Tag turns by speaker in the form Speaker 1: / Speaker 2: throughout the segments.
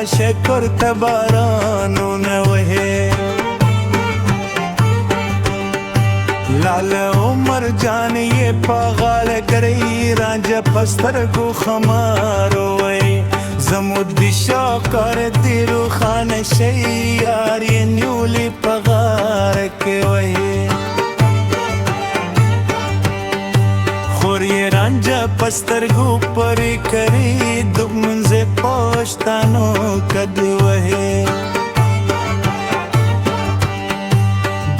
Speaker 1: شکر تبارانونه وهي لال عمر جان یہ پاغال کری رانجا پسترگو خمارو وی زمود دی شاکار دیرو خان شیار یہ نیولی پغارک وی خور یہ رانجا پسترگو پری کری دب منزے پوشتانو کد وی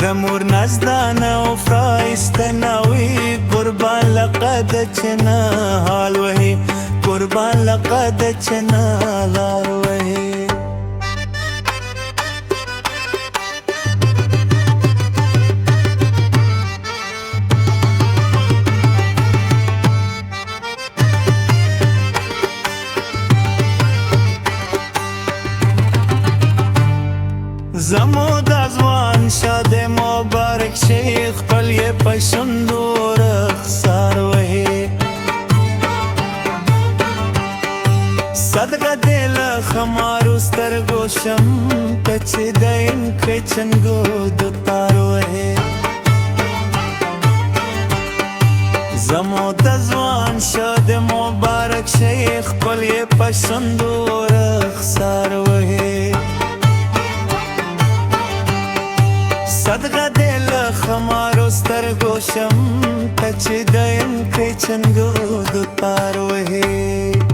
Speaker 1: دمور نزدانا و فرایستناوی قربان لقد چنا حال وهی قربان لقد چنا لار وهی زمود ازوان شاد مبارک شیخ پل یہ پشندو رخصار وہی صدقہ دل خمارو سترگو شم کچ دین کچنگو دوتار وہی زمود ازوان شاد مبارک شیخ پل یہ پشندو رخصار وہی صدقه دل خمارو سترگو شم کچ دین کچنگو دوتار وهی